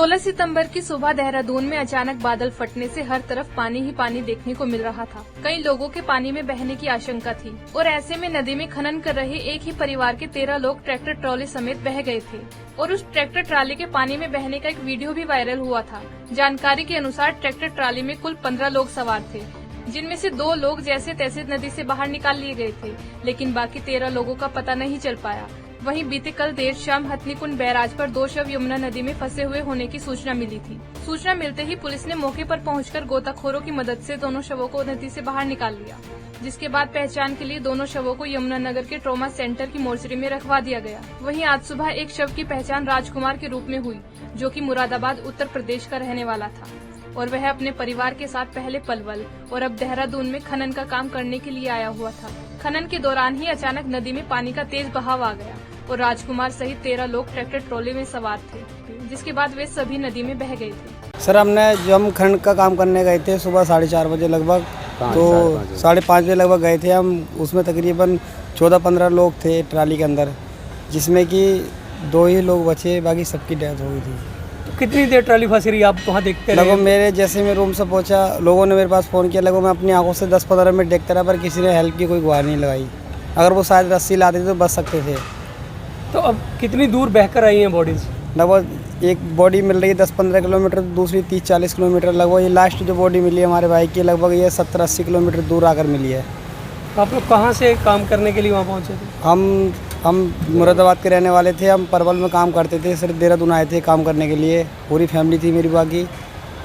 16 सितंबर की सुबह देहरादून में अचानक बादल फटने से हर तरफ पानी ही पानी देखने को मिल रहा था। कई लोगों के पानी में बहने की आशंका थी और ऐसे में नदी में खनन कर रहे एक ही परिवार के 13 लोग ट्रैक्टर ट्रॉली समेत बह गए थे और उस ट्रैक्टर ट्रॉली के पानी में बहने का एक वीडियो भी वायरल हुआ था। जानकारी के अनुसार ट्रैक्टर ट्रॉली में कुल 15 लोग सवार थे, जिनमें से 2 लोग जैसे तैसे नदी से बाहर निकाल लिए गए थे, लेकिन बाकी 13 लोगों का पता नहीं चल पाया। वहीं बीते कल देर शाम हथनीकुंड बैराज पर 2 शव यमुना नदी में फंसे हुए होने की सूचना मिली थी। सूचना मिलते ही पुलिस ने मौके पर पहुंचकर गोताखोरों की मदद से दोनों शवों को नदी से बाहर निकाल लिया, जिसके बाद पहचान के लिए दोनों शवों को यमुना नगर के ट्रॉमा सेंटर की मोर्चरी में रखवा दिया गया। वहीं आज सुबह एक शव की पहचान राजकुमार के रूप में हुई, जो कि मुरादाबाद उत्तर प्रदेश का रहने वाला था और वह अपने परिवार के साथ पहले पलवल और अब देहरादून में खनन का काम करने के लिए आया हुआ था। खनन के दौरान ही अचानक नदी में पानी का तेज बहाव आ गया और राजकुमार सहित 13 लोग ट्रैक्टर ट्रॉली में सवार थे, जिसके बाद वे सभी नदी में बह गए थे। सर, जब हम खनन का काम करने गए थे सुबह 4:30 बजे लगभग, तो 5:30 बजे लगभग गए थे हम। उसमें तकरीबन 14-15 लोग थे ट्राली के अंदर, जिसमें कि 2 ही लोग बचे, बाकी सबकी डेथ हो गई थी। तो कितनी देर ट्राली फंसी रही आप वहाँ देखते रहे? लगभग मेरे जैसे मैं रूम से पहुंचा, लोगों ने मेरे पास फ़ोन किया, लगभग मैं अपनी आंखों से 10-15 मिनट देखता रहा, पर किसी ने हेल्प की कोई गुहार नहीं लगाई। अगर वो शायद रस्सी लाते थे तो बच सकते थे। तो अब कितनी दूर बहकर आई हैं बॉडीज? लगभग एक बॉडी मिल रही है 10-15 किलोमीटर, दूसरी 30-40 किलोमीटर। लगभग ये लास्ट जो बॉडी मिली है हमारे भाई की, लगभग ये 70-80 किलोमीटर दूर आकर मिली है। आप लोग कहाँ से काम करने के लिए वहाँ पहुँचे थे? हम मुरादाबाद के रहने वाले थे। हम परवल में काम करते थे, सिर्फ देहरादून आए थे काम करने के लिए। पूरी फैमिली थी मेरी, बाकी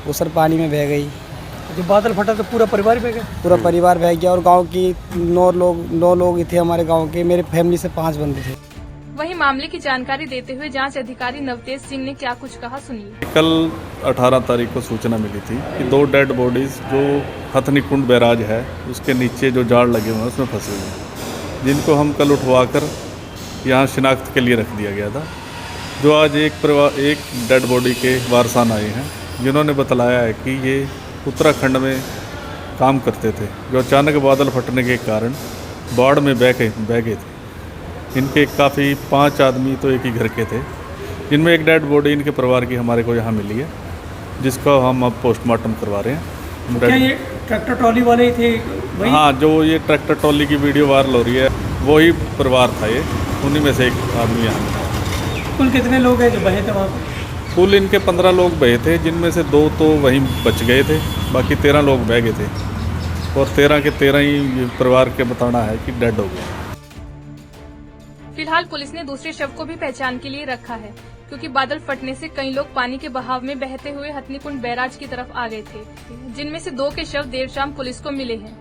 वो सर पानी में बह गई। जब बादल फटा तो पूरा परिवार बह गया? पूरा परिवार बह गया और गाँव की 9 लोग थे हमारे गाँव के। मेरे फैमिली से 5 बंदे थे। वहीं मामले की जानकारी देते हुए जांच अधिकारी नवतेज सिंह ने क्या कुछ कहा, सुनिए। कल 18 तारीख को सूचना मिली थी कि 2 डेड बॉडीज़ जो हथनीकुंड बैराज है उसके नीचे जो जाड़ लगे हुए हैं उसमें फंसे हुए हैं, जिनको हम कल उठवाकर यहाँ शिनाख्त के लिए रख दिया गया था। जो आज एक डेड बॉडी के वारसान आए हैं, जिन्होंने बतलाया है कि ये उत्तराखंड में काम करते थे, जो अचानक बादल फटने के कारण बाढ़ में बह गए थे। इनके काफ़ी 5 आदमी तो एक ही घर के थे, जिनमें एक डेड बॉडी इनके परिवार की हमारे को यहाँ मिली है, जिसका हम अब पोस्टमार्टम करवा रहे हैं। क्या ये ट्रैक्टर ट्रॉली वाले ही थे वही? हाँ, जो ये ट्रैक्टर ट्रॉली की वीडियो वायरल हो रही है वही परिवार था, ये उन्हीं में से एक आदमी यहाँ मिला। कुल कितने लोग हैं जो बहे थे वहाँ पर? कुल इनके 15 लोग बहे थे, जिनमें से 2 तो वहीं बच गए थे, बाकी 13 लोग बह गए थे और 13 के 13 ही परिवार के बताना है कि डेड हो गए। फिलहाल पुलिस ने दूसरे शव को भी पहचान के लिए रखा है, क्योंकि बादल फटने से कई लोग पानी के बहाव में बहते हुए हथनीकुंड बैराज की तरफ आ गए थे, जिनमें से 2 के शव देर शाम पुलिस को मिले हैं।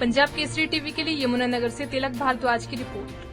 पंजाब केसरी टीवी के लिए यमुना नगर से तिलक भारद्वाज की रिपोर्ट।